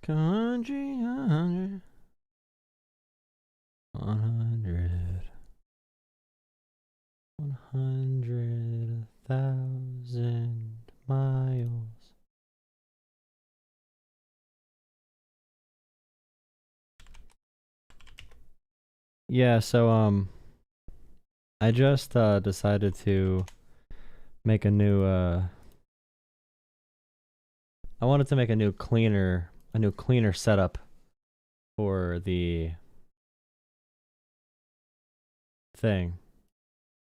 100, 100,000 miles. Yeah, so I just decided to make a new I wanted to make a new cleaner setup for the thing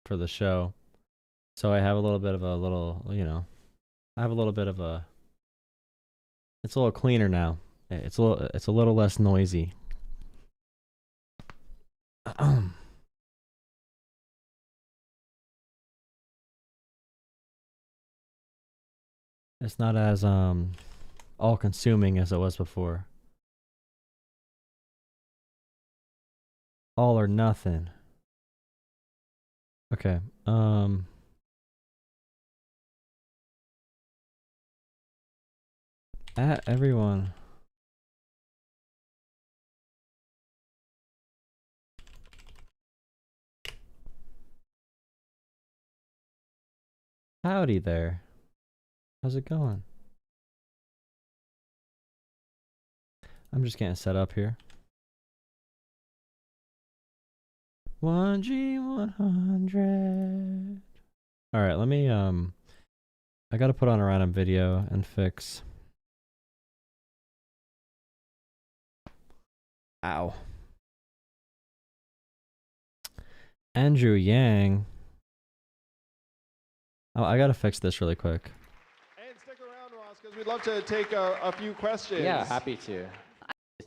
for the show. So I have a little bit of a I have a little bit of a it's a little cleaner now. It's a little less noisy. It's not as all consuming as it was before. All or nothing. Okay. At everyone. Howdy there. How's it going? I'm just getting set up here. 1G100. All right, let me I got to put on a random video and fix. Ow. Andrew Yang. Oh, I got to fix this really quick. And stick around, Ross, because we'd love to take a few questions. Yeah, happy to.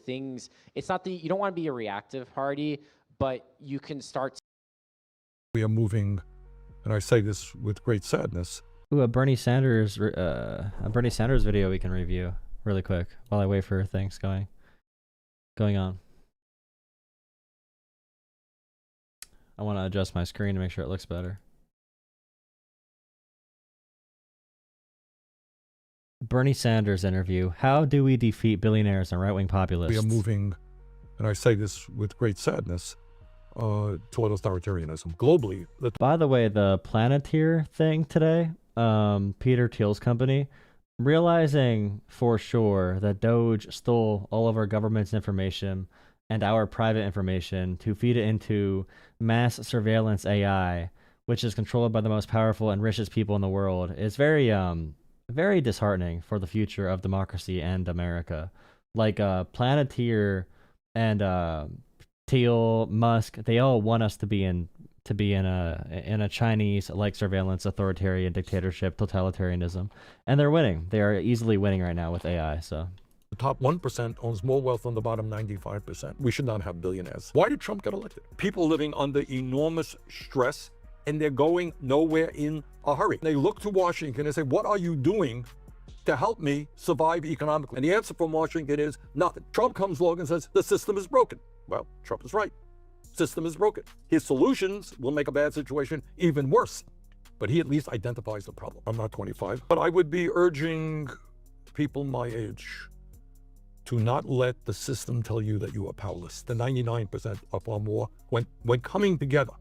Things, it's not that you don't want to be a reactive party, but you can start. We are moving, and I say this with great sadness. Ooh, a Bernie Sanders video we can review really quick while I wait for things going on. I want to adjust my screen to make sure it looks better. Bernie Sanders interview. How do we defeat billionaires and right-wing populists? We are moving, and I say this with great sadness, toward authoritarianism globally. By the way, the Planeteer thing today, Peter Thiel's company, realizing for sure that Doge stole all of our government's information and our private information to feed it into mass surveillance AI, which is controlled by the most powerful and richest people in the world, is very disheartening for the future of democracy and America. Like Planeteer and Thiel, Musk, they all want us to be in a Chinese like surveillance, authoritarian dictatorship, totalitarianism, and they're winning. They are easily winning right now with AI. So The top 1% owns more wealth than the bottom 95%. We should not have billionaires. Why did Trump get elected? People living under enormous stress, and they're going nowhere in a hurry. They look to Washington and say, what are you doing to help me survive economically? And the answer from Washington is nothing. Trump comes along and says, the system is broken. Well, Trump is right. System is broken. His solutions will make a bad situation even worse. But he at least identifies the problem. I'm not 25, but I would be urging people my age to not let the system tell you that you are powerless. The 99% are far more. When coming together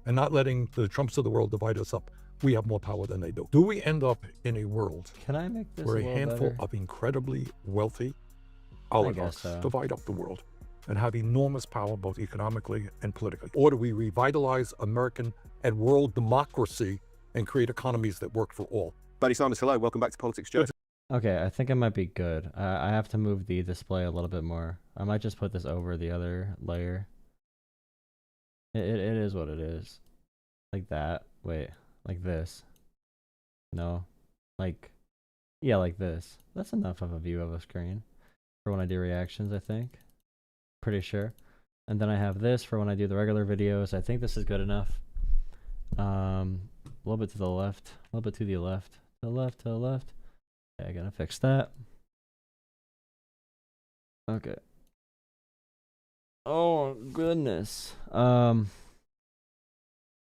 and not letting the Trumps of the world divide us up, we have more power than they do. Do we end up in a world can I make this where a little handful better? of incredibly wealthy oligarchs divide up the world and have enormous power both economically and politically? Or do we revitalize American and world democracy and create economies that work for all? Buddy Simons, hello. Welcome back to Politics, Joe. Okay, I think I might be good. I have to move the display a little bit more. I might just put this over the other layer. It is what it is. Like that. Wait, like this. No. Like, yeah, like this. That's enough of a view of a screen for when I do reactions, I think. Pretty sure. And then I have this for when I do the regular videos. I think this is good enough. A little bit to the left. A little bit to the left. To the left, to the left. Okay, I gotta fix that. Okay. Oh goodness. All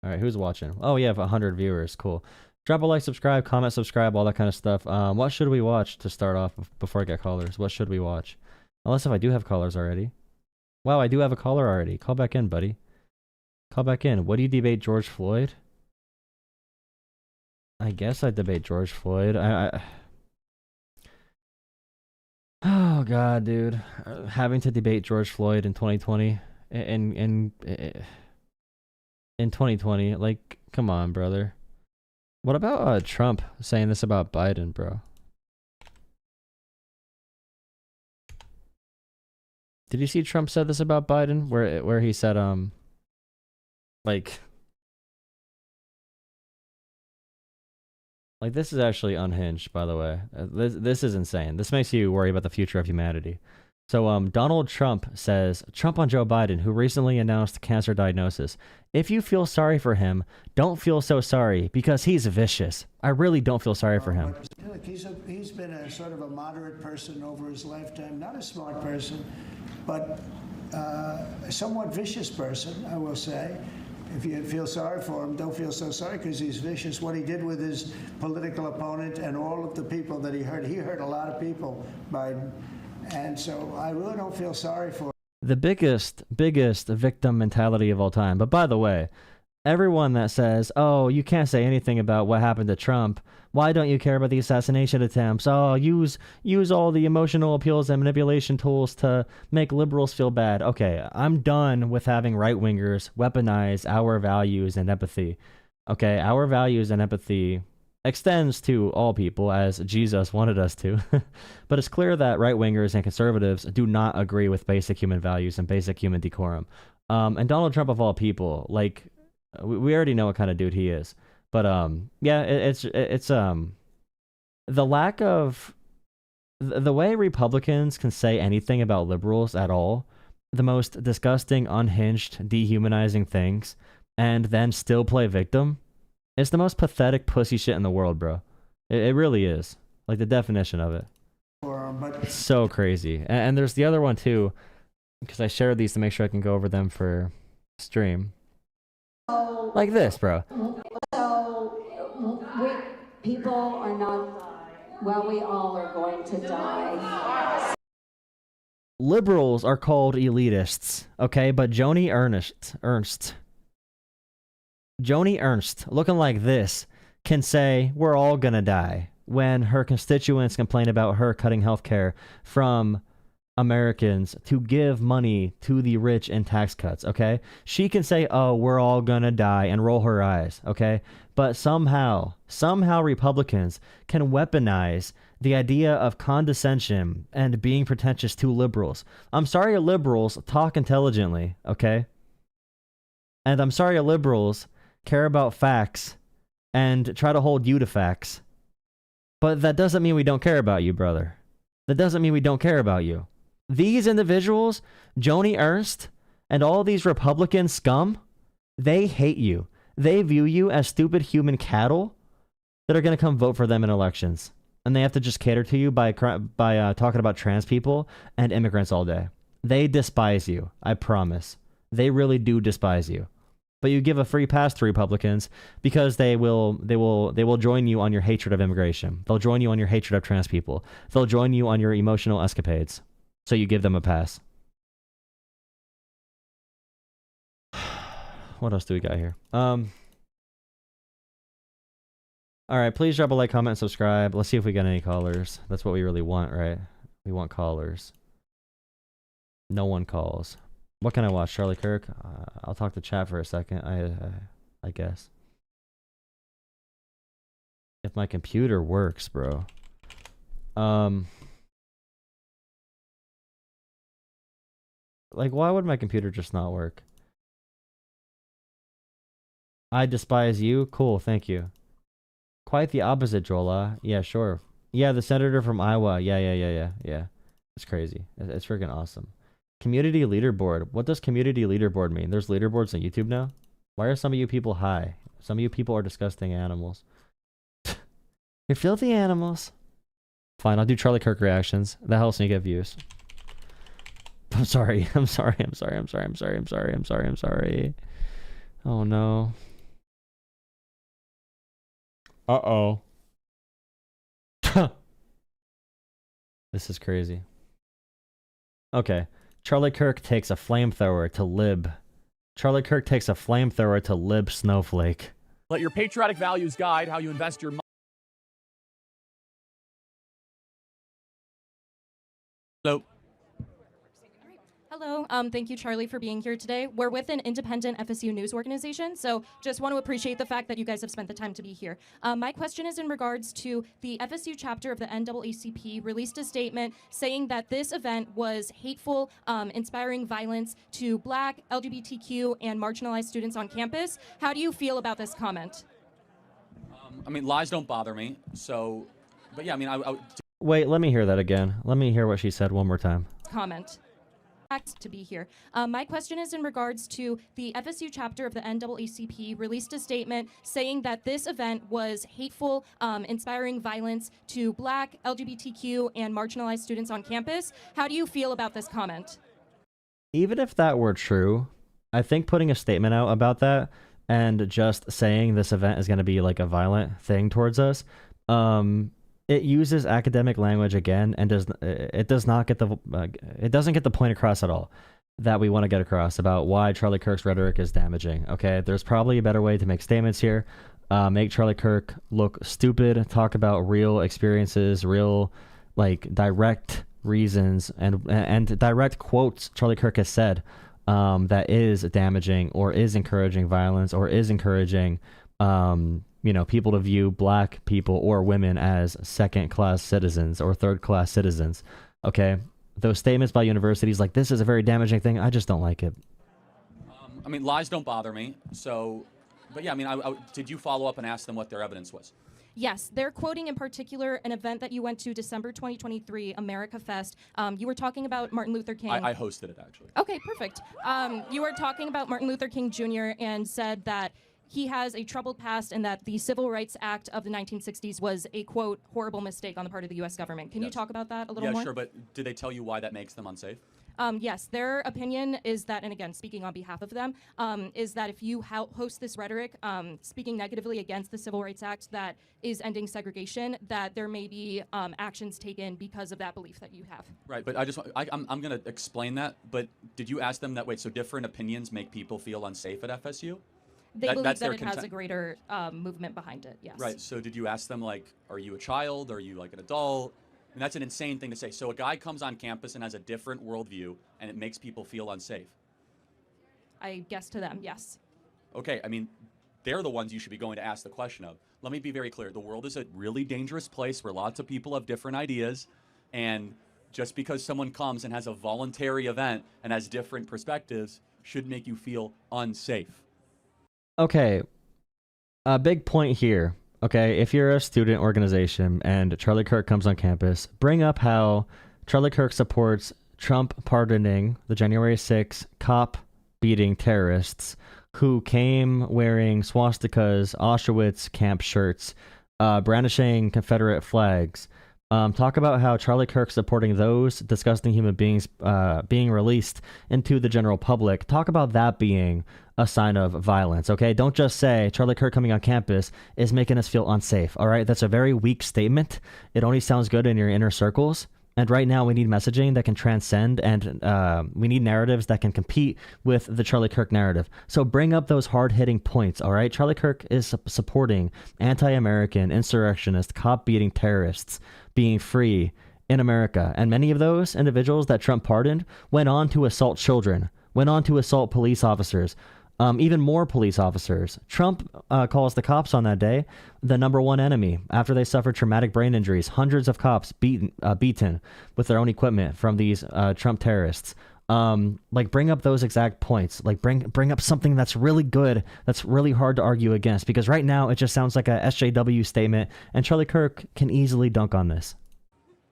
right, who's watching? Oh, yeah, I have 100 viewers. Cool. Drop a like, subscribe, comment, subscribe, all that kind of stuff. What should we watch to start off before I get callers? What should we watch? Unless if I do have callers already. Wow, I do have a caller already. Call back in, buddy. Call back in. What do you debate George Floyd? I guess I debate George Floyd. Oh god, dude. Having to debate George Floyd in 2020 in 2020, like, come on, brother. What about Trump saying this about Biden, bro? Did you see Trump said this about Biden, where he said like this is actually unhinged, by the way. This is insane. This makes you worry about the future of humanity. So Donald Trump says, Trump on Joe Biden, who recently announced cancer diagnosis. If you feel sorry for him, don't feel so sorry, because he's vicious. I really don't feel sorry for him. Look, he's been a sort of a moderate person over his lifetime, not a smart person, but a somewhat vicious person, I will say. If you feel sorry for him, don't feel so sorry, because he's vicious. What he did with his political opponent and all of the people that he hurt a lot of people, Biden. And so I really don't feel sorry for him. The biggest victim mentality of all time. But by the way, everyone that says, oh, you can't say anything about what happened to Trump. Why don't you care about the assassination attempts? Oh, use all the emotional appeals and manipulation tools to make liberals feel bad. Okay, I'm done with having right-wingers weaponize our values and empathy. Okay, our values and empathy extends to all people, as Jesus wanted us to. But it's clear that right-wingers and conservatives do not agree with basic human values and basic human decorum. And Donald Trump, of all people, like, we already know what kind of dude he is. But yeah, it's the lack of the way Republicans can say anything about liberals at all, the most disgusting, unhinged, dehumanizing things, and then still play victim. It's the most pathetic pussy shit in the world, bro. It really is. Like, the definition of it. It's so crazy. And there's the other one, too, because I shared these to make sure I can go over them for stream. Like this, bro. So, people are not, well, we all are going to die. Liberals are called elitists, okay? But Joni Ernst, looking like this, can say we're all gonna die when her constituents complain about her cutting healthcare from Americans to give money to the rich in tax cuts, okay? She can say, oh, we're all gonna die, and roll her eyes, okay? But somehow Republicans can weaponize the idea of condescension and being pretentious to liberals. I'm sorry liberals talk intelligently, okay? And I'm sorry liberals care about facts and try to hold you to facts. But that doesn't mean we don't care about you, brother. That doesn't mean we don't care about you. These individuals, Joni Ernst, and all these Republican scum, they hate you. They view you as stupid human cattle that are going to come vote for them in elections. And they have to just cater to you by talking about trans people and immigrants all day. They despise you, I promise. They really do despise you. But you give a free pass to Republicans because they will join you on your hatred of immigration. They'll join you on your hatred of trans people. They'll join you on your emotional escapades. So you give them a pass. What else do we got here? All right, please drop a like, comment, and subscribe. Let's see if we get any callers. That's what we really want, right? We want callers. No one calls. What can I watch? Charlie Kirk? I'll talk to chat for a second, I guess. If my computer works, bro. Like, why would my computer just not work? I despise you? Cool, thank you. Quite the opposite, Jolah. Yeah, sure. Yeah, the senator from Iowa. Yeah. It's crazy. It's freaking awesome. Community leaderboard. What does community leaderboard mean? There's leaderboards on YouTube now? Why are some of you people high? Some of you people are disgusting animals. You're filthy animals. Fine, I'll do Charlie Kirk reactions. That helps me get views. I'm sorry. Oh no. Uh-oh. This is crazy. Okay. Charlie Kirk takes a flamethrower to lib. Charlie Kirk takes a flamethrower to lib snowflake. Let your patriotic values guide how you invest your money. So, Hello. Thank you, Charlie, for being here today. We're with an independent FSU news organization, so just want to appreciate the fact that you guys have spent the time to be here. My question is in regards to the FSU chapter of the NAACP released a statement saying that this event was hateful, inspiring violence to Black, LGBTQ, and marginalized students on campus. How do you feel about this comment? I mean, lies don't bother me. So, but yeah, I mean, Wait, let me hear that again. Let me hear what she said one more time. Comment. To be here. My question is in regards to the FSU chapter of the NAACP released a statement saying that this event was hateful, inspiring violence to Black, LGBTQ, and marginalized students on campus. How do you feel about this comment? Even if that were true, I think putting a statement out about that and just saying this event is going to be like a violent thing towards us, it uses academic language again, and it doesn't get the point across at all that we want to get across about why Charlie Kirk's rhetoric is damaging. Okay, there's probably a better way to make statements here. Make Charlie Kirk look stupid. Talk about real experiences, real like direct reasons, and direct quotes Charlie Kirk has said that is damaging or is encouraging violence or is encouraging people to view Black people or women as second-class citizens or third-class citizens. Okay, those statements by universities like this is a very damaging thing. I just don't like it. I mean, lies don't bother me. So, but yeah, I mean, did you follow up and ask them what their evidence was? Yes, they're quoting in particular an event that you went to December 2023, America Fest. You were talking about Martin Luther King. I hosted it, actually. Okay, perfect. You were talking about Martin Luther King Jr. and said that he has a troubled past and that the Civil Rights Act of the 1960s was a, quote, horrible mistake on the part of the U.S. government. Can you talk about that a little more? Yeah, sure, but did they tell you why that makes them unsafe? Yes, their opinion is that, and again, speaking on behalf of them, is that if you host this rhetoric, speaking negatively against the Civil Rights Act that is ending segregation, that there may be actions taken because of that belief that you have. Right, but I'm going to explain that, but did you ask them that, wait, so different opinions make people feel unsafe at FSU? They believe that it has a greater movement behind it, yes. Right, so did you ask them, like, are you a child? Are you, like, an adult? And that's an insane thing to say. So a guy comes on campus and has a different worldview, and it makes people feel unsafe. I guess to them, yes. Okay, I mean, they're the ones you should be going to ask the question of. Let me be very clear. The world is a really dangerous place where lots of people have different ideas, and just because someone comes and has a voluntary event and has different perspectives should make you feel unsafe. Okay, a big point here. Okay, if you're a student organization and Charlie Kirk comes on campus, bring up how Charlie Kirk supports Trump pardoning the January 6th cop beating terrorists who came wearing swastikas, Auschwitz camp shirts, brandishing Confederate flags. Talk about how Charlie Kirk supporting those disgusting human beings being released into the general public. Talk about that being a sign of violence, okay? Don't just say Charlie Kirk coming on campus is making us feel unsafe, all right? That's a very weak statement. It only sounds good in your inner circles. And right now we need messaging that can transcend, and we need narratives that can compete with the Charlie Kirk narrative. So bring up those hard-hitting points, all right? Charlie Kirk is supporting anti-American, insurrectionist, cop-beating terrorists being free in America. And many of those individuals that Trump pardoned went on to assault children, went on to assault police officers, even more police officers. Trump calls the cops on that day the number one enemy after they suffered traumatic brain injuries. Hundreds of cops beaten with their own equipment from these Trump terrorists. Like, bring up those exact points. Like, bring up something that's really good, that's really hard to argue against. Because right now it just sounds like a SJW statement, and Charlie Kirk can easily dunk on this.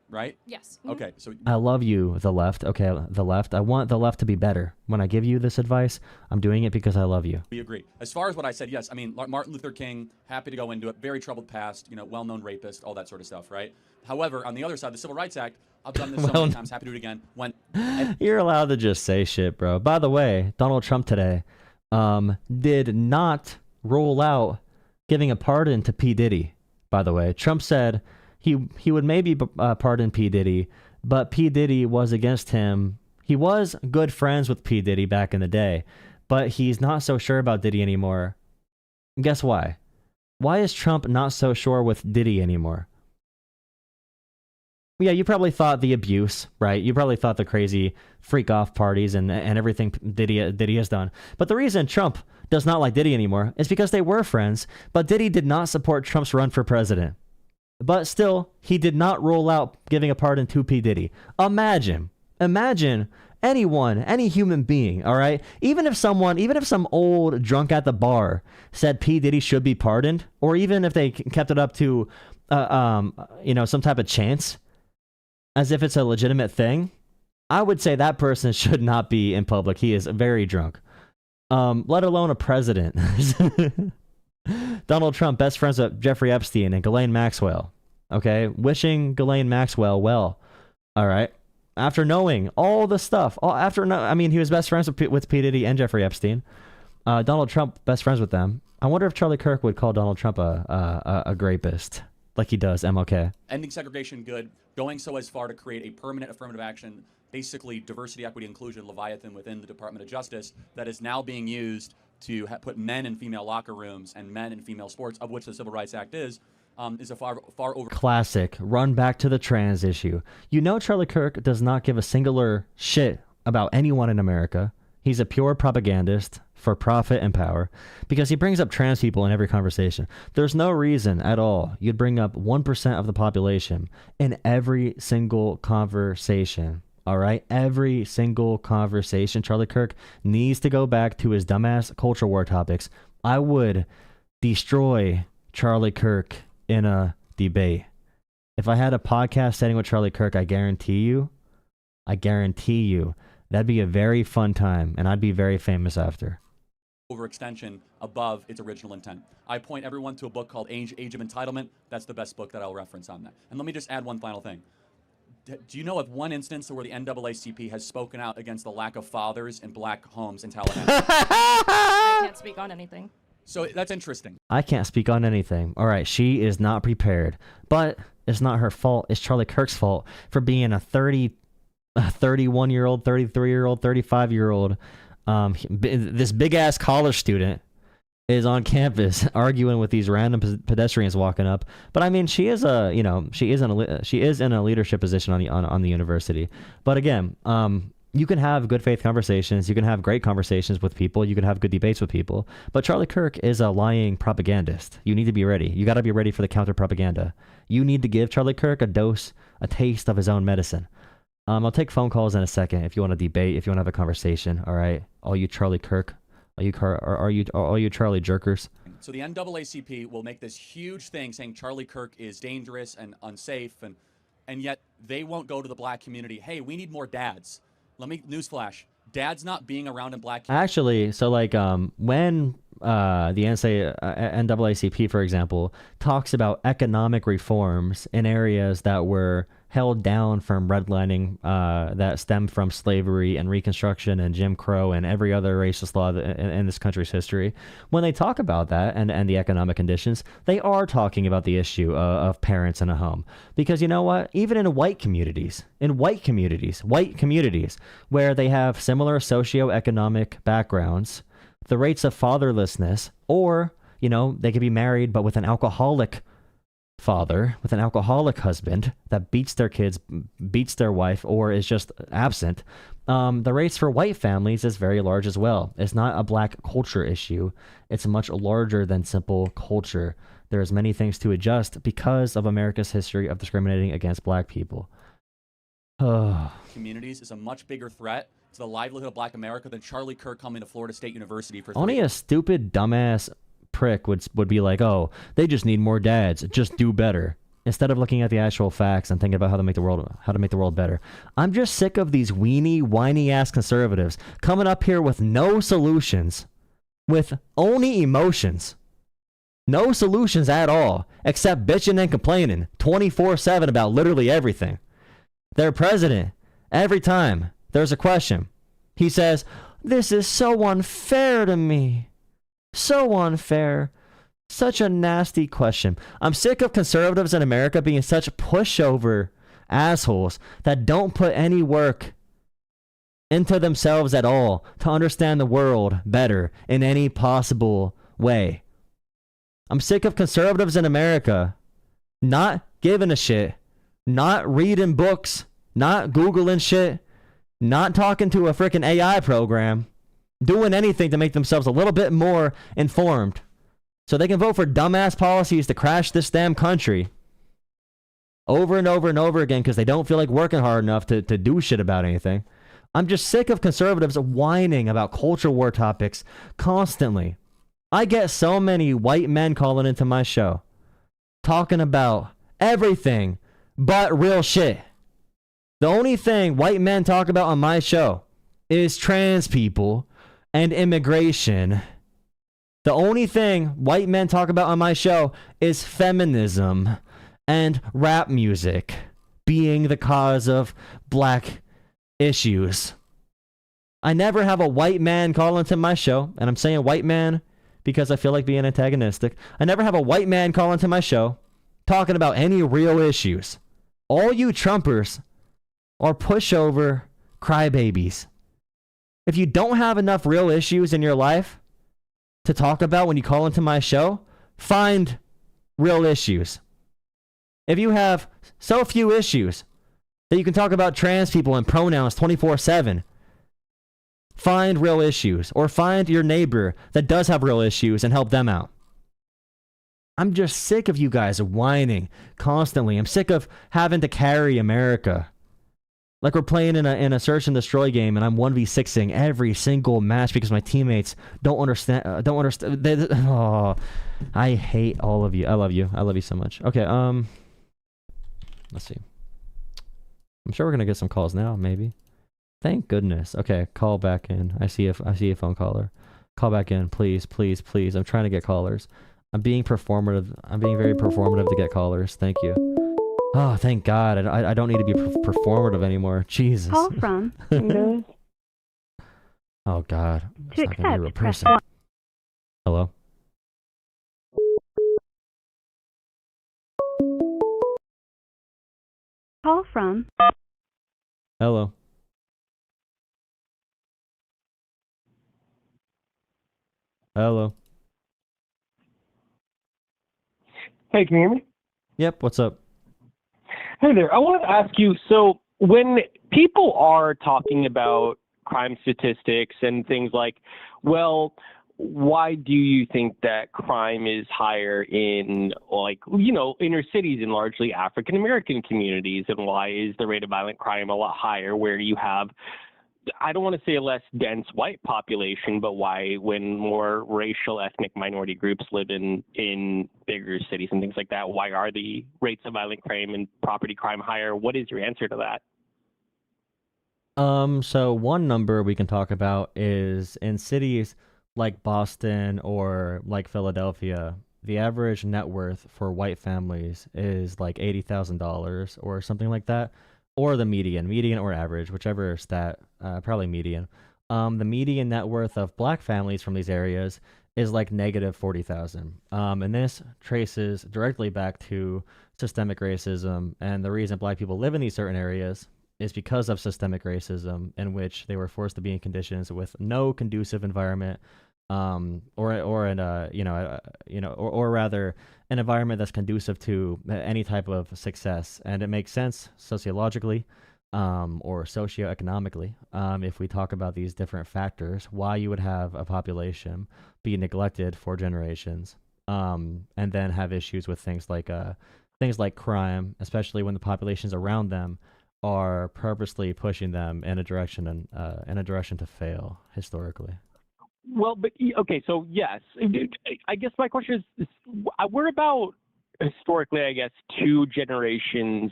Right? Yes. Okay, so I love you, the left. Okay, the left. I want the left to be better. When I give you this advice, I'm doing it because I love you. we agree. As far as what I said, yes, I mean, Martin Luther King, happy to go into it, very troubled past, well-known rapist, all that sort of stuff, right? However, on the other side, the Civil Rights Act, I've done this so many times, happy to do it again. You're allowed to just say shit, bro. By the way, Donald Trump today did not roll out giving a pardon to P. Diddy, by the way. Trump said he would maybe pardon P. Diddy, but P. Diddy was against him He was good friends with P. Diddy back in the day, but he's not so sure about Diddy anymore. Guess why? Why is Trump not so sure with Diddy anymore? Yeah, you probably thought the abuse, right? You probably thought the crazy freak-off parties and everything Diddy has done. But the reason Trump does not like Diddy anymore is because they were friends, but Diddy did not support Trump's run for president. But still, he did not rule out giving a pardon to P. Diddy. Imagine anyone, any human being, all right? Even if some old drunk at the bar said P. Diddy should be pardoned, or even if they kept it up to, some type of chance, as if it's a legitimate thing, I would say that person should not be in public. He is very drunk. Let alone a president. Donald Trump, best friends with Jeffrey Epstein and Ghislaine Maxwell. Okay? Wishing Ghislaine Maxwell well. All right? After knowing all the stuff. He was best friends with P. Diddy and Jeffrey Epstein. Donald Trump, best friends with them. I wonder if Charlie Kirk would call Donald Trump a rapist, like he does MLK. Ending segregation, good. Going so as far to create a permanent affirmative action, basically diversity, equity, inclusion, Leviathan within the Department of Justice that is now being used to put men in female locker rooms and men in female sports, of which the Civil Rights Act is a far over. Classic. Run back to the trans issue. You know Charlie Kirk does not give a singular shit about anyone in America. He's a pure propagandist for profit and power because he brings up trans people in every conversation. There's no reason at all you'd bring up 1% of the population in every single conversation. All right? Every single conversation. Charlie Kirk needs to go back to his dumbass culture war topics. I would destroy Charlie Kirk in a debate. If I had a podcast setting with Charlie Kirk, I guarantee you, that'd be a very fun time, and I'd be very famous after. Overextension above its original intent. I point everyone to a book called Age of Entitlement. That's the best book that I'll reference on that. And let me just add one final thing. Do you know of one instance where the NAACP has spoken out against the lack of fathers in black homes in Tallahassee? I can't speak on anything. So that's interesting. I can't speak on anything. All right, she is not prepared. But it's not her fault. It's Charlie Kirk's fault for being a 31-year-old, 33-year-old, 35-year-old. This big-ass college student is on campus arguing with these random pedestrians walking up. But I mean, she is in a leadership position on the university. But again, you can have good faith conversations. You can have great conversations with people. You can have good debates with people. But Charlie Kirk is a lying propagandist. You need to be ready. You got to be ready for the counter propaganda. You need to give Charlie Kirk a taste of his own medicine. I'll take phone calls in a second if you want to debate, if you want to have a conversation. All right, all you Charlie Kirk, all you Charlie jerkers. So the NAACP will make this huge thing saying Charlie Kirk is dangerous and unsafe, and yet they won't go to the black community. Hey, we need more dads. Newsflash: dads not being around in black. Actually, so like when the NAACP, for example, talks about economic reforms in areas that were held down from redlining that stemmed from slavery and Reconstruction and Jim Crow and every other racist law in this country's history. When they talk about that and the economic conditions, they are talking about the issue of parents in a home. Because you know what? Even in white communities where they have similar socioeconomic backgrounds, the rates of fatherlessness, or, they could be married but with an alcoholic father, with an alcoholic husband that beats their kids, beats their wife, or is just absent, the rates for white families is very large as well. It's not a black culture issue. It's much larger than simple culture. There's many things to adjust because of America's history of discriminating against black people. Communities is a much bigger threat to the livelihood of black America than Charlie Kirk coming to Florida State University for only a stupid dumbass prick would be like, oh, they just need more dads, just do better, instead of looking at the actual facts and thinking about how to make the world better. I'm just sick of these whiny ass conservatives coming up here with no solutions, with only emotions, no solutions at all, except bitching and complaining 24/7 about literally everything. Their president, every time there's a question, he says, "This is so unfair to me. So unfair." Such a nasty question. I'm sick of conservatives in America being such pushover assholes that don't put any work into themselves at all to understand the world better in any possible way. I'm sick of conservatives in America not giving a shit, not reading books, not Googling shit, not talking to a freaking AI program, doing anything to make themselves a little bit more informed so they can vote for dumbass policies to crash this damn country over and over and over again because they don't feel like working hard enough to do shit about anything. I'm just sick of conservatives whining about culture war topics constantly. I get so many white men calling into my show talking about everything but real shit. The only thing white men talk about on my show is trans people and immigration. The only thing white men talk about on my show is feminism and rap music being the cause of black issues. I never have a white man call into my show, and I'm saying white man because I feel like being antagonistic. I never have a white man call into my show talking about any real issues. All you Trumpers are pushover crybabies. If you don't have enough real issues in your life to talk about when you call into my show, find real issues. If you have so few issues that you can talk about trans people and pronouns 24/7, find real issues, or find your neighbor that does have real issues and help them out. I'm just sick of you guys whining constantly. I'm sick of having to carry America. Like we're playing in a search and destroy game, and I'm 1v6ing every single match because my teammates don't understand. Oh, I hate all of you. I love you. I love you so much. Okay. Let's see. I'm sure we're gonna get some calls now. Maybe. Thank goodness. Okay, call back in. I see a phone caller. Call back in, please, please, please. I'm trying to get callers. I'm being performative. I'm being very performative to get callers. Thank you. Oh, thank God. I don't need to be performative anymore. Jesus. Call from Oh, God. It's to not gonna be a real accept, press person. 1. Hello? Call from Hello? Hello? Hey, can you hear me? Yep, what's up? Hey there. I wanted to ask you, so when people are talking about crime statistics and things like, well, why do you think that crime is higher in, like, inner cities in largely African American communities, and why is the rate of violent crime a lot higher where you have, I don't want to say a less dense white population, but why, when more racial ethnic minority groups live in bigger cities and things like that, why are the rates of violent crime and property crime higher? What is your answer to that? So one number we can talk about is in cities like Boston or like Philadelphia, the average net worth for white families is like $80,000 or something like that. Or the median or average, whichever stat, probably median. The median net worth of black families from these areas is like negative 40,000. And this traces directly back to systemic racism. And the reason black people live in these certain areas is because of systemic racism, in which they were forced to be in conditions with no conducive environment, or rather an environment that's conducive to any type of success. And it makes sense sociologically, or socioeconomically, if we talk about these different factors, why you would have a population be neglected for generations, and then have issues with things like crime, especially when the populations around them are purposely pushing them in a direction to fail historically. Well, but okay, so yes, I guess my question is we're about historically, I guess, 2 generations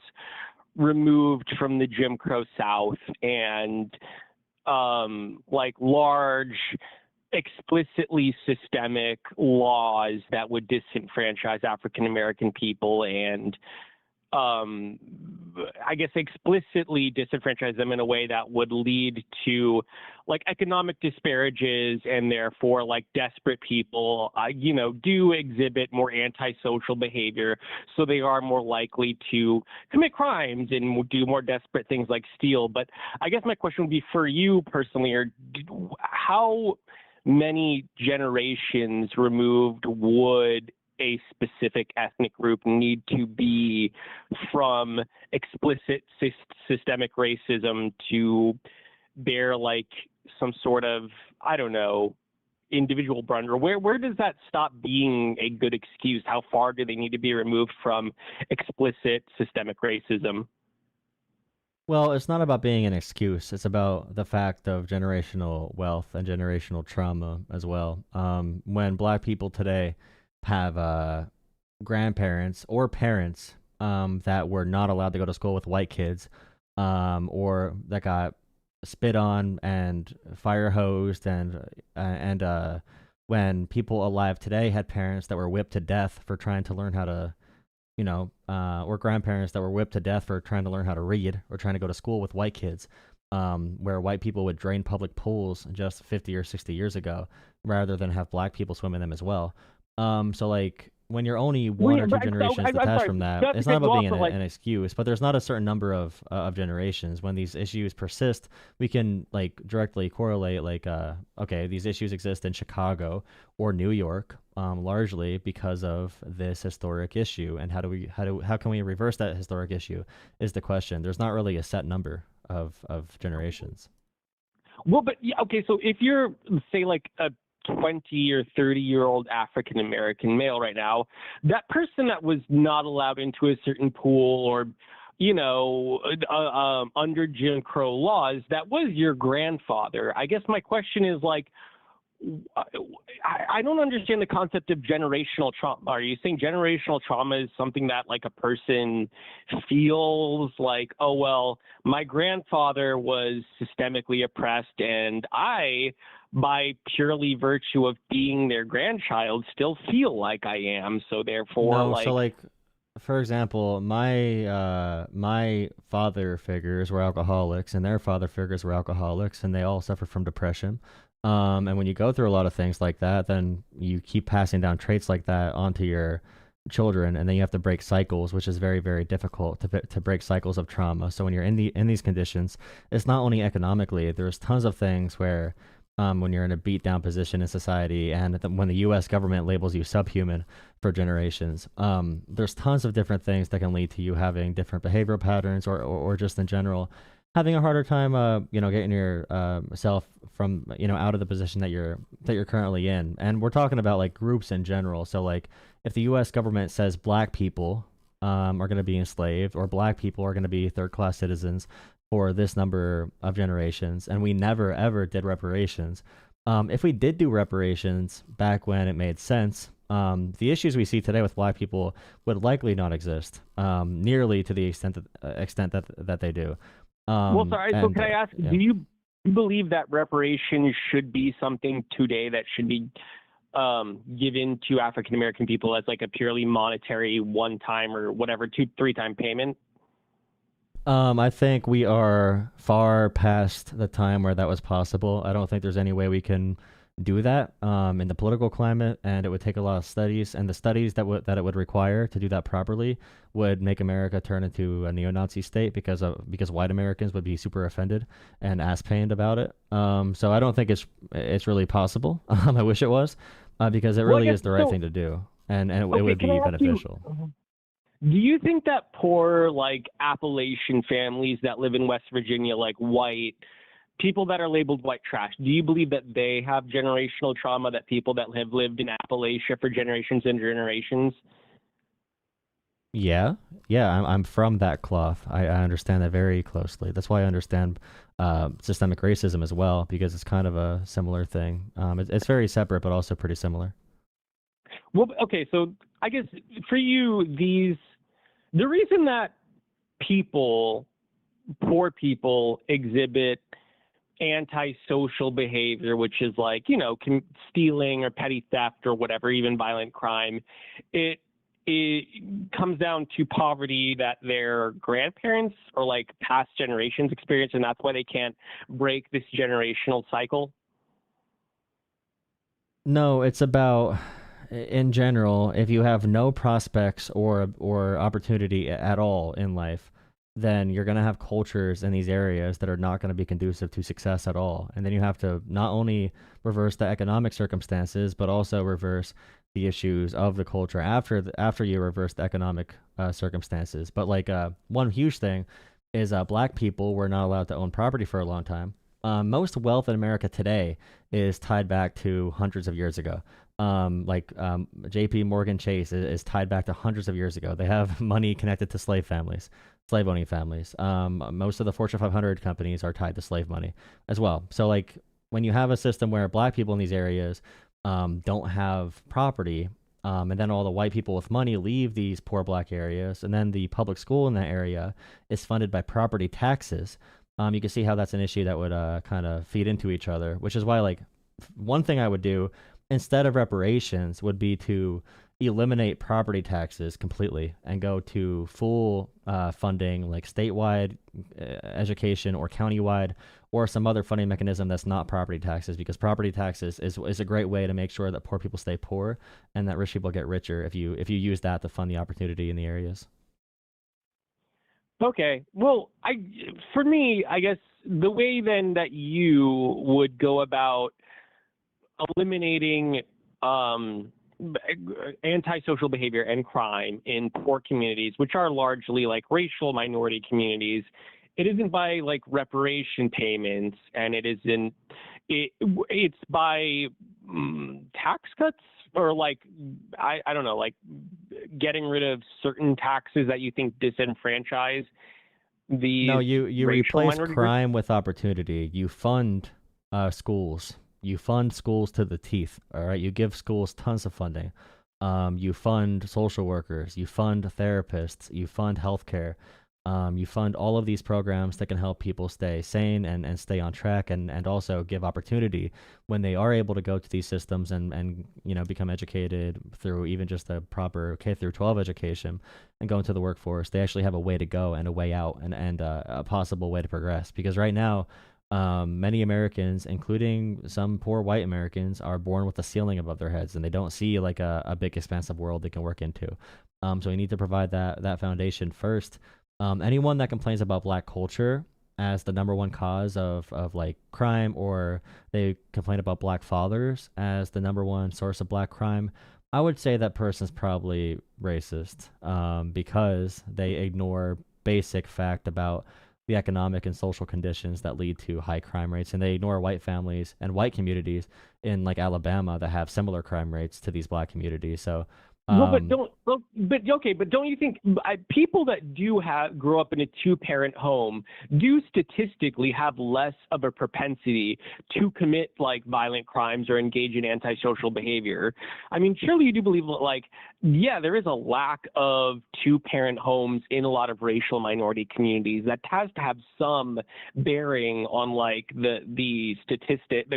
removed from the Jim Crow South and like large, explicitly systemic laws that would disenfranchise African American people and I guess, explicitly disenfranchise them in a way that would lead to like economic disparages, and therefore like desperate people, do exhibit more antisocial behavior. So they are more likely to commit crimes and do more desperate things like steal. But I guess my question would be for you personally, or how many generations removed would a specific ethnic group need to be from explicit systemic racism to bear like some sort of, I don't know, individual blunder? Where does that stop being a good excuse? How far do they need to be removed from explicit systemic racism? Well, it's not about being an excuse. It's about the fact of generational wealth and generational trauma as well. When black people today have grandparents or parents that were not allowed to go to school with white kids, or that got spit on and fire hosed, and when people alive today had parents that were whipped to death for trying to learn how to, or grandparents that were whipped to death for trying to learn how to read or trying to go to school with white kids, where white people would drain public pools just 50 or 60 years ago rather than have black people swim in them as well. So like when you're only one or two generations detached from that, it's not about being an excuse, but there's not a certain number of generations. When these issues persist, we can like directly correlate like, okay, these issues exist in Chicago or New York, largely because of this historic issue. And how can we reverse that historic issue is the question. There's not really a set number of generations. Well, but yeah, okay. So if you're, say, like a 20 or 30-year-old African American male right now, that person that was not allowed into a certain pool or, under Jim Crow laws, that was your grandfather. I guess my question is like, I don't understand the concept of generational trauma. Are you saying generational trauma is something that like a person feels like, oh, well, my grandfather was systemically oppressed and I, by purely virtue of being their grandchild, still feel like I am. So therefore, no, so like, for example, my father figures were alcoholics and their father figures were alcoholics, and they all suffered from depression. And when you go through a lot of things like that, then you keep passing down traits like that onto your children, and then you have to break cycles, which is very, very difficult to break cycles of trauma. So when you're in these conditions, it's not only economically. There's tons of things where when you're in a beat down position in society, and when the U.S. government labels you subhuman for generations, there's tons of different things that can lead to you having different behavioral patterns, or just in general having a harder time, getting yourself from, out of the position that you're currently in. And we're talking about like groups in general. So like if the U.S. government says black people are going to be enslaved, or black people are going to be third-class citizens for this number of generations, and we never ever did reparations. If we did do reparations back when it made sense, the issues we see today with black people would likely not exist, nearly to the extent that they do. So can I ask, do you believe that reparations should be something today that should be given to African American people as like a purely monetary one-time or whatever 2-3 time payment? I think we are far past the time where that was possible. I don't think there's any way we can do that in the political climate, and it would take a lot of studies, and the studies that it would require to do that properly would make America turn into a neo-Nazi state, because white Americans would be super offended and ass pained about it. So I don't think it's really possible. I wish it was, because it really is the right thing to do, and it would be beneficial. Do you think that poor, like, Appalachian families that live in West Virginia, like white people that are labeled white trash, do you believe that they have generational trauma, that people that have lived in Appalachia for generations and generations? Yeah, I'm from that cloth. I understand that very closely. That's why I understand systemic racism as well, because it's kind of a similar thing. It's very separate, but also pretty similar. Well, okay, so I guess for you, the reason that poor people exhibit antisocial behavior, which is like, stealing or petty theft or whatever, even violent crime, it it comes down to poverty that their grandparents or like past generations experience, and that's why they can't break this generational cycle? No, it's about, in general, if you have no prospects or opportunity at all in life, then you're going to have cultures in these areas that are not going to be conducive to success at all. And then you have to not only reverse the economic circumstances, but also reverse the issues of the culture after you reverse the economic circumstances. But like one huge thing is Black people were not allowed to own property for a long time. Most wealth in America today is tied back to hundreds of years ago. JP Morgan Chase is tied back to hundreds of years ago. They have money connected to slave owning families. Most of the Fortune 500 companies are tied to slave money as well. So like when you have a system where Black people in these areas don't have property, and then all the white people with money leave these poor Black areas, and then the public school in that area is funded by property taxes. You can see how that's an issue that would kind of feed into each other, which is why, like, one thing I would do instead of reparations would be to eliminate property taxes completely and go to full funding, like statewide education or countywide or some other funding mechanism that's not property taxes, because property taxes is a great way to make sure that poor people stay poor and that rich people get richer if you use that to fund the opportunity in the areas. Okay. Well, for me, I guess the way then that you would go about eliminating antisocial behavior and crime in poor communities, which are largely like racial minority communities, it isn't by like reparation payments, and it's by tax cuts, or like I don't know, like getting rid of certain taxes that you think disenfranchise the. No, you replace crime with opportunity. You fund schools. You fund schools to the teeth. All right, you give schools tons of funding. You fund social workers. You fund therapists. You fund healthcare. You fund all of these programs that can help people stay sane and stay on track, and also give opportunity when they are able to go to these systems and become educated through even just a proper K through 12 education and go into the workforce. They actually have a way to go and a way out and a possible way to progress. Because right now, many Americans, including some poor white Americans, are born with a ceiling above their heads, and they don't see like a big expansive world they can work into. So we need to provide that foundation first. Anyone that complains about Black culture as the number one cause of like crime, or they complain about Black fathers as the number one source of Black crime, I would say that person's probably racist, because they ignore basic fact about the economic and social conditions that lead to high crime rates, and they ignore white families and white communities in like Alabama that have similar crime rates to these Black communities. So but don't you think people that do grow up in a two-parent home do statistically have less of a propensity to commit like violent crimes or engage in antisocial behavior? I mean, surely you do believe like, yeah, there is a lack of two-parent homes in a lot of racial minority communities that has to have some bearing on like the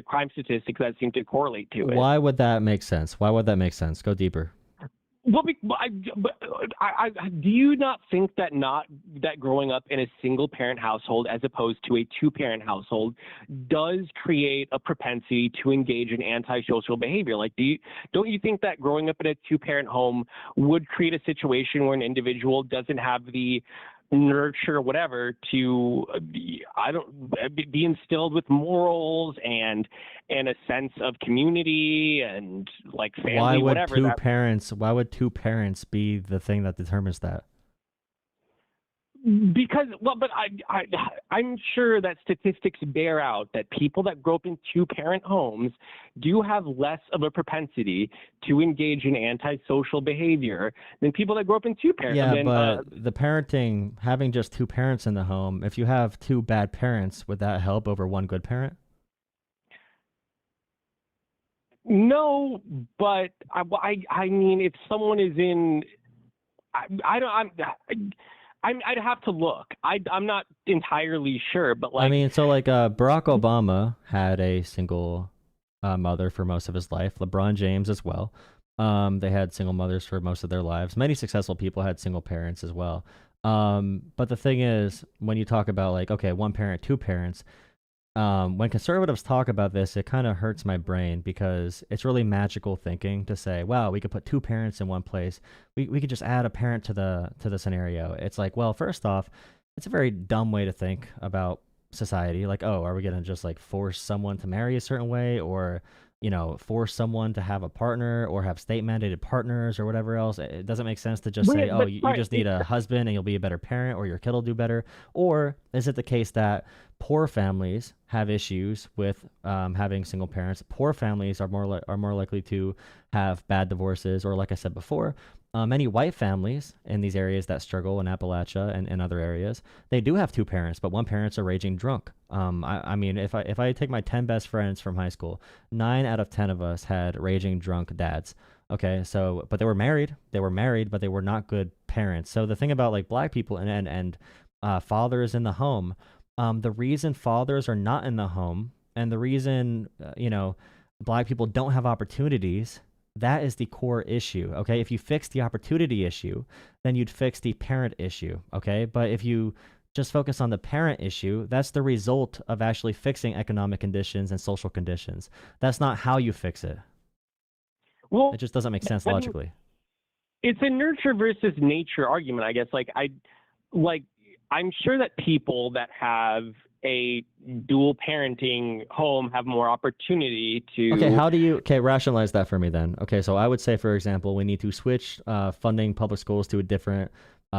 crime statistics that seem to correlate to it. Why would that make sense? Go deeper. Well, do you not think that growing up in a single parent household as opposed to a two-parent household does create a propensity to engage in antisocial behavior? Like, don't you think that growing up in a two-parent home would create a situation where an individual doesn't have the nurture, whatever, to be instilled with morals and a sense of community and like family? Why would two parents be the thing that determines that? Because, well, but I'm sure that statistics bear out that people that grow up in two-parent homes do have less of a propensity to engage in antisocial behavior than people that grow up in two-parent. Yeah, but the parenting, having just two parents in the home, if you have two bad parents, would that help over one good parent? No, but I mean, if someone is in, I'd have to look. I'm not entirely sure, but like, I mean, so like Barack Obama had a single mother for most of his life. LeBron James as well. They had single mothers for most of their lives. Many successful people had single parents as well. But the thing is, when you talk about like, okay, one parent, two parents, when conservatives talk about this, it kind of hurts my brain because it's really magical thinking to say, wow, we could put two parents in one place. We could just add a parent to the scenario. It's like, well, first off, it's a very dumb way to think about society. Like, oh, are we going to just like force someone to marry a certain way, or force someone to have a partner or have state mandated partners or whatever else? It doesn't make sense to just say, oh, you just need a husband and you'll be a better parent, or your kid will do better. Or is it the case that poor families have issues with having single parents? Poor families are more likely to have bad divorces, or like I said before, many white families in these areas that struggle in Appalachia and other areas, they do have two parents, but one parent's a raging drunk. I mean, if I take my 10 best friends from high school, 9 out of 10 of us had raging drunk dads. Okay, so but they were married, but they were not good parents. So the thing about like black people and fathers in the home, the reason fathers are not in the home, and the reason black people don't have opportunities, that is the core issue. Okay, if you fix the opportunity issue, then you'd fix the parent issue. Okay, but if you just focus on the parent issue, that's the result of actually fixing economic conditions and social conditions. That's not how you fix it. Well, it just doesn't make sense logically. It's a nurture versus nature argument, I guess. I'm sure that people that have a dual parenting home have more opportunity to. Okay, how do you rationalize that for me then? Okay, so I would say, for example, we need to switch funding public schools to a different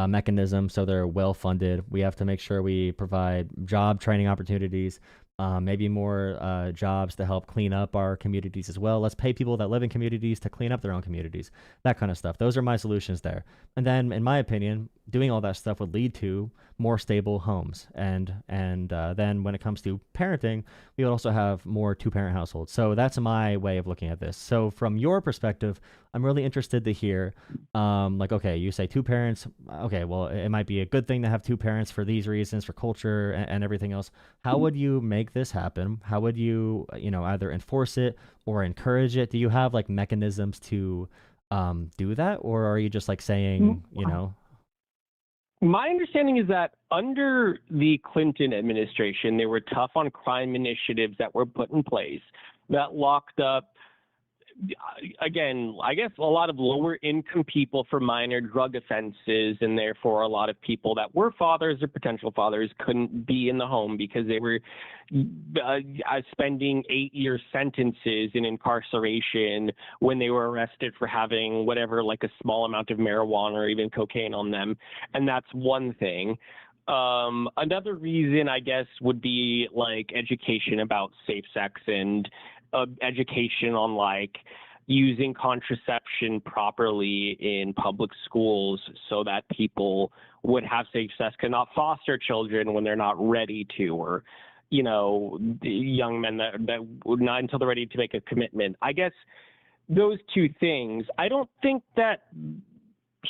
mechanism so they're well funded. We have to make sure we provide job training opportunities, maybe more jobs to help clean up our communities as well. Let's pay people that live in communities to clean up their own communities, that kind of stuff. Those are my solutions there. And then, in my opinion, doing all that stuff would lead to more stable homes. And then when it comes to parenting, we would also have more two-parent households. So that's my way of looking at this. So from your perspective, I'm really interested to hear, okay, you say two parents. Okay, well, it might be a good thing to have two parents for these reasons, for culture and everything else. How would you make this happen? How would you, either enforce it or encourage it? Do you have like mechanisms to do that? Or are you just like saying, My understanding is that under the Clinton administration, they were tough on crime initiatives that were put in place that locked up, again, I guess a lot of lower income people for minor drug offenses, and therefore a lot of people that were fathers or potential fathers couldn't be in the home because they were spending 8-year sentences in incarceration when they were arrested for having whatever, like a small amount of marijuana or even cocaine on them. And that's one thing. Another reason, I guess, would be like education about safe sex and education on like using contraception properly in public schools so that people would have safe sex, cannot foster children when they're not ready to, or the young men that not until they're ready to make a commitment. I guess those two things. I don't think that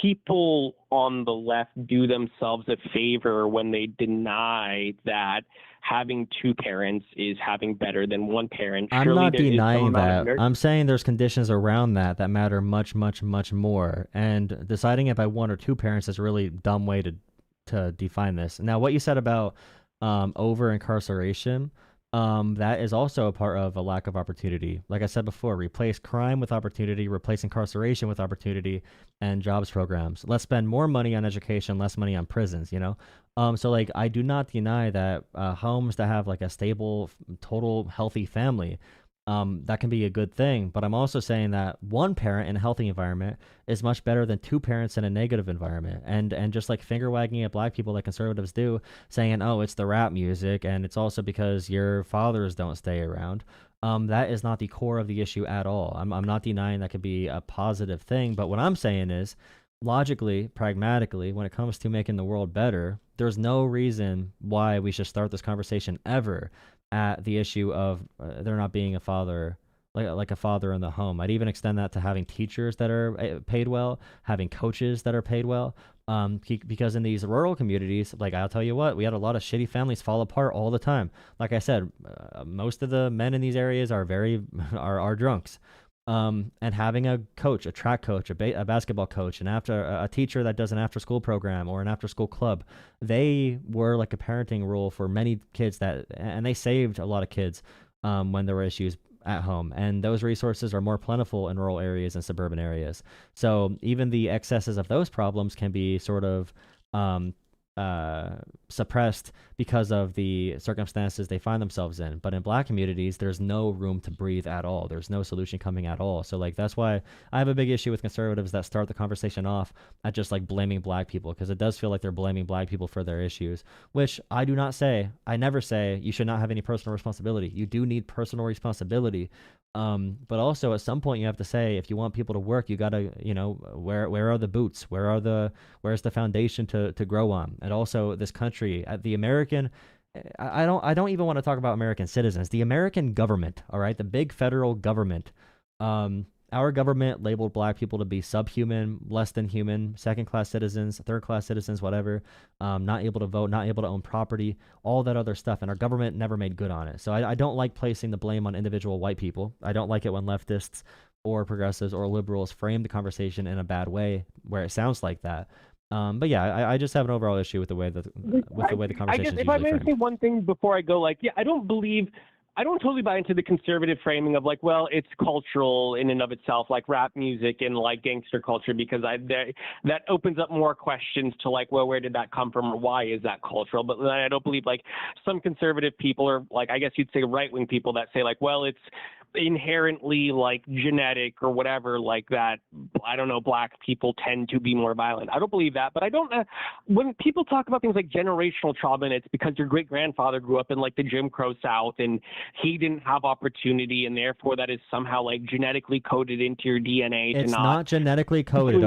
people on the left do themselves a favor when they deny that having two parents is having better than one parent. I'm not denying that. I'm saying there's conditions around that matter much, much, much more. And deciding it by one or two parents is a really dumb way to define this. Now, what you said about over incarceration, that is also a part of a lack of opportunity. Like I said before, replace crime with opportunity, replace incarceration with opportunity, and jobs programs. Let's spend more money on education, less money on prisons, So like, I do not deny that homes that have like a stable, total healthy family, that can be a good thing. But I'm also saying that one parent in a healthy environment is much better than two parents in a negative environment. And just like finger wagging at black people like conservatives do, saying, oh, it's the rap music and it's also because your fathers don't stay around. That is not the core of the issue at all. I'm not denying that could be a positive thing. But what I'm saying is, logically, pragmatically, when it comes to making the world better, there's no reason why we should start this conversation ever at the issue of there not being a father, like a father in the home. I'd even extend that to having teachers that are paid well, having coaches that are paid well, because in these rural communities, like I'll tell you what, we had a lot of shitty families fall apart all the time. Like I said, most of the men in these areas are are drunks. And having a coach, a track coach, a basketball coach, and a teacher that does an after school program or an after school club, they were like a parenting role for many kids and they saved a lot of kids when there were issues at home. And those resources are more plentiful in rural areas and suburban areas. So even the excesses of those problems can be sort of um, suppressed because of the circumstances they find themselves in. But in black communities, there's no room to breathe at all. There's no solution coming at all. So like that's why I have a big issue with conservatives that start the conversation off at just like blaming black people, because it does feel like they're blaming black people for their issues, which I do not say. I never say you should not have any personal responsibility. You do need personal responsibility. But also at some point you have to say, if you want people to work, you gotta, where are the boots? Where's the foundation to grow on? And also this country, the American, I don't even want to talk about American citizens. The American government, all right, the big federal government, our government labeled black people to be subhuman, less than human, second-class citizens, third-class citizens, whatever, not able to vote, not able to own property, all that other stuff. And our government never made good on it. So I don't like placing the blame on individual white people. I don't like it when leftists or progressives or liberals frame the conversation in a bad way where it sounds like that. But yeah, I just have an overall issue with the way the conversation I guess is if I usually may framed. say one thing before I go, like, yeah, I don't totally buy into the conservative framing of like, well, it's cultural in and of itself, like rap music and like gangster culture, because that opens up more questions to like, well, where did that come from or why is that cultural? But then I don't believe like some conservative people, or like, I guess you'd say right-wing people, that say like, well, it's inherently like genetic or whatever, like that, I don't know, black people tend to be more violent. I don't believe that, but I don't when people talk about things like generational trauma, and it's because your great grandfather grew up in like the Jim Crow South and he didn't have opportunity, and therefore that is somehow like genetically coded into your DNA. It's not genetically coded.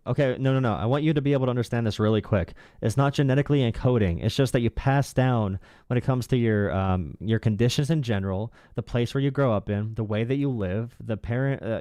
Okay. No. I want you to be able to understand this really quick. It's not genetically encoding. It's just that you pass down when it comes to your conditions in general, the place where you grow up in, the way that you live,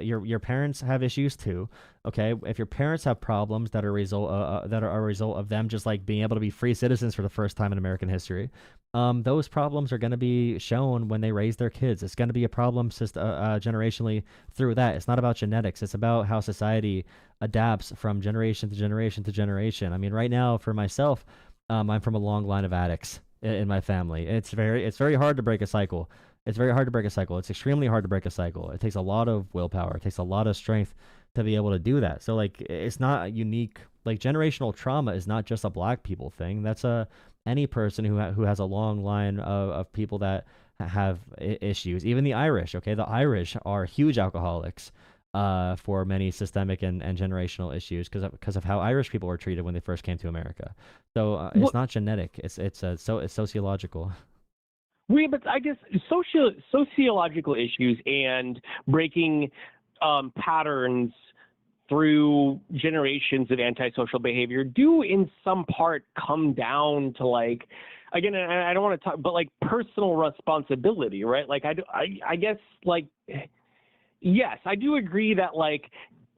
your parents have issues too. Okay, if your parents have problems that are a result of them just like being able to be free citizens for the first time in American history, those problems are going to be shown when they raise their kids. It's going to be a problem generationally through that. It's not about genetics. It's about how society adapts from generation to generation to generation. I mean, right now for myself, I'm from a long line of addicts in my family. It's very hard to break a cycle. It's very hard to break a cycle. It's extremely hard to break a cycle. It takes a lot of willpower. It takes a lot of strength to be able to do that. So like, it's not unique. Like generational trauma is not just a black people thing. That's any person who has a long line of people that have issues. Even the Irish. Okay, the Irish are huge alcoholics for many systemic and generational issues because of how Irish people were treated when they first came to America. So it's not genetic. It's sociological. But I guess sociological issues and breaking patterns through generations of antisocial behavior do in some part come down to like, again, I don't want to talk, but like personal responsibility, right? Like I guess like, yes, I do agree that like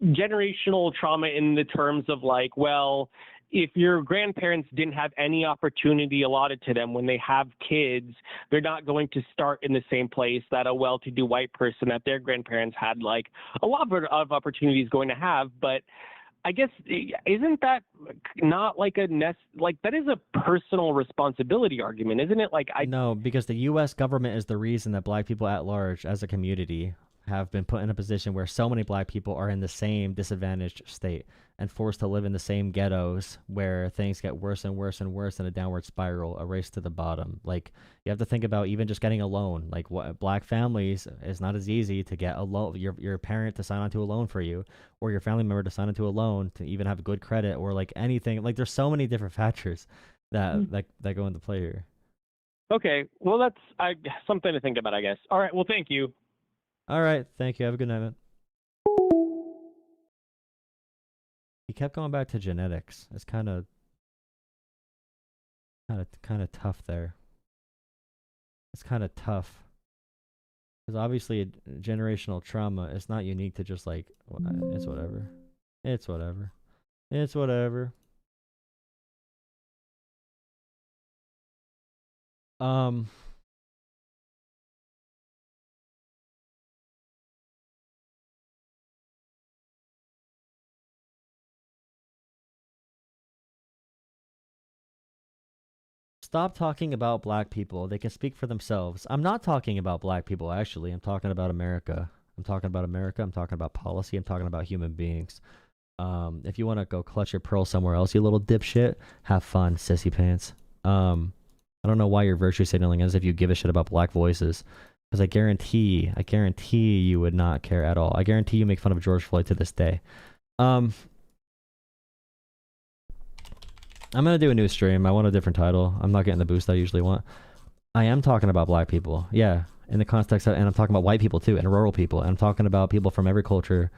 generational trauma in the terms of like, well, if your grandparents didn't have any opportunity allotted to them when they have kids, they're not going to start in the same place that a well-to-do white person that their grandparents had like a lot of opportunities going to have. But I guess, isn't that not like that is a personal responsibility argument, isn't it? No, because the U.S. government is the reason that black people at large as a community have been put in a position where so many black people are in the same disadvantaged state and forced to live in the same ghettos where things get worse and worse and worse in a downward spiral, a race to the bottom. Like, you have to think about even just getting a loan. Like, what black families, it's not as easy to get a loan, your parent to sign onto a loan for you, or your family member to sign onto a loan to even have good credit, or like anything. Like, there's so many different factors that go into play here. Okay, well, that's something to think about, I guess. All right, well, thank you. All right, thank you. Have a good night, man. He kept going back to genetics. It's kind of tough there. It's kind of tough because obviously generational trauma is not unique to just like it's whatever. It's whatever. It's whatever. Stop talking about black people. They can speak for themselves. I'm not talking about black people, actually. I'm talking about America. I'm talking about America. I'm talking about policy. I'm talking about human beings. If you want to go clutch your pearl somewhere else, you little dipshit, have fun, sissy pants. I don't know why you're virtue signaling as if you give a shit about black voices. Because I guarantee you would not care at all. I guarantee you make fun of George Floyd to this day. I'm gonna do a new stream. I want a different title. I'm not getting the boost I usually want. I am talking about black people. Yeah, in the context of, and I'm talking about white people too, and rural people. And I'm talking about people from every culture.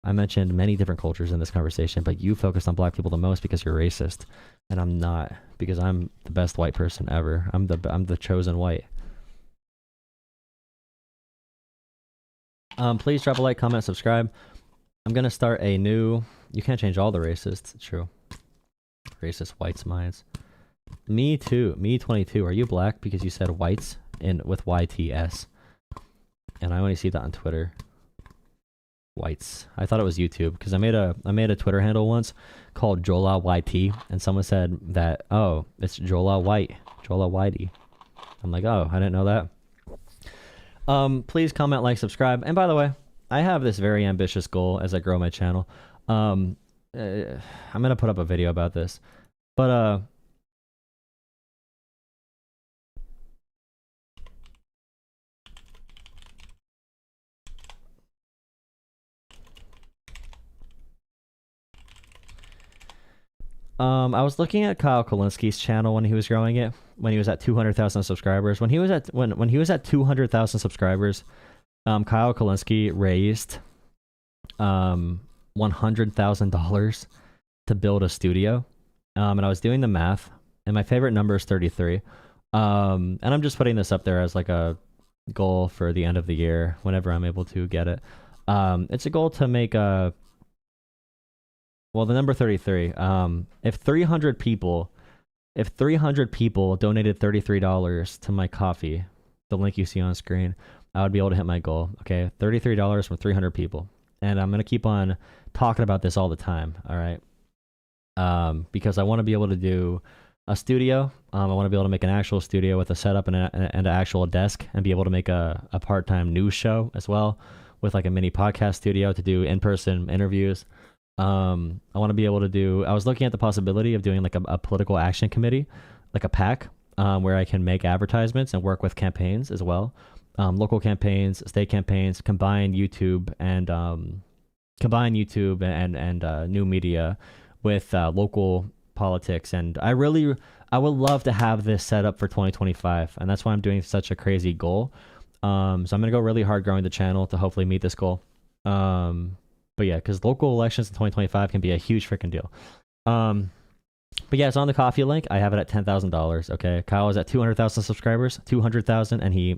I mentioned many different cultures in this conversation, but you focused on black people the most because you're racist, and I'm not, because I'm the best white person ever. I'm the chosen white. Please drop a like, comment, subscribe. I'm gonna start a new. You can't change all the racists. True. Racist whites minds. Me too. Me 22. Are you black because you said whites in with YTS? And I only see that on Twitter. Whites. I thought it was YouTube because I made a Twitter handle once called Jolah YT, and someone said that, oh, it's Jolah White, Jolah Whitey. I'm like, oh, I didn't know that. Please comment, like, subscribe, and by the way, I have this very ambitious goal as I grow my channel. I'm gonna put up a video about this, but I was looking at Kyle Kalinski's channel when he was growing it, when he was at 200,000 subscribers. When he was at 200,000 subscribers, Kyle Kalinski raised $100,000 to build a studio. And I was doing the math, and my favorite number is 33. And I'm just putting this up there as like a goal for the end of the year, whenever I'm able to get it. It's a goal to make a. Well, the number 33. If 300 people donated $33 to my coffee, the link you see on screen, I would be able to hit my goal. Okay, $33 from 300 people, and I'm gonna keep on talking about this all the time. All right, because I want to be able to do a studio. I want to be able to make an actual studio with a setup and an actual desk, and be able to make a part-time news show as well, with like a mini podcast studio to do in-person interviews. I want to be able to do. I was looking at the possibility of doing like a political action committee, like a PAC, where I can make advertisements and work with campaigns as well, local campaigns, state campaigns, combine YouTube and new media with local politics. And I would love to have this set up for 2025, and that's why I'm doing such a crazy goal. So I'm gonna go really hard growing the channel to hopefully meet this goal. But yeah, because local elections in 2025 can be a huge freaking deal. But yeah, it's on the coffee link. I have it at $10,000. Okay, Kyle is at 200,000 subscribers, 200,000, and he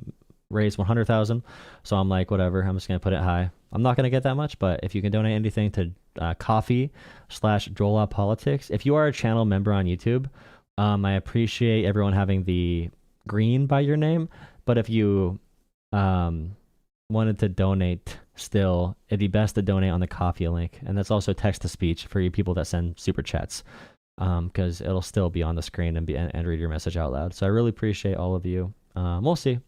raised 100,000. So I'm like, whatever. I'm just gonna put it high. I'm not gonna get that much, but if you can donate anything to coffee/Jolah Politics, if you are a channel member on YouTube, I appreciate everyone having the green by your name. But if you wanted to donate still, it'd be best to donate on the coffee link, and that's also text to speech for you people that send super chats, because it'll still be on the screen and read your message out loud. So I really appreciate all of you. We'll see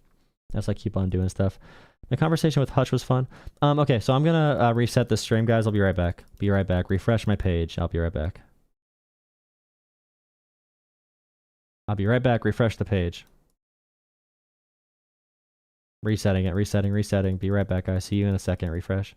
as I keep on doing stuff. The conversation with Hutch was fun. Okay, so I'm gonna reset the stream, guys. I'll be right back. Refresh my page. I'll be right back. Refresh the page. Resetting it, resetting. Be right back, guys. See you in a second. Refresh.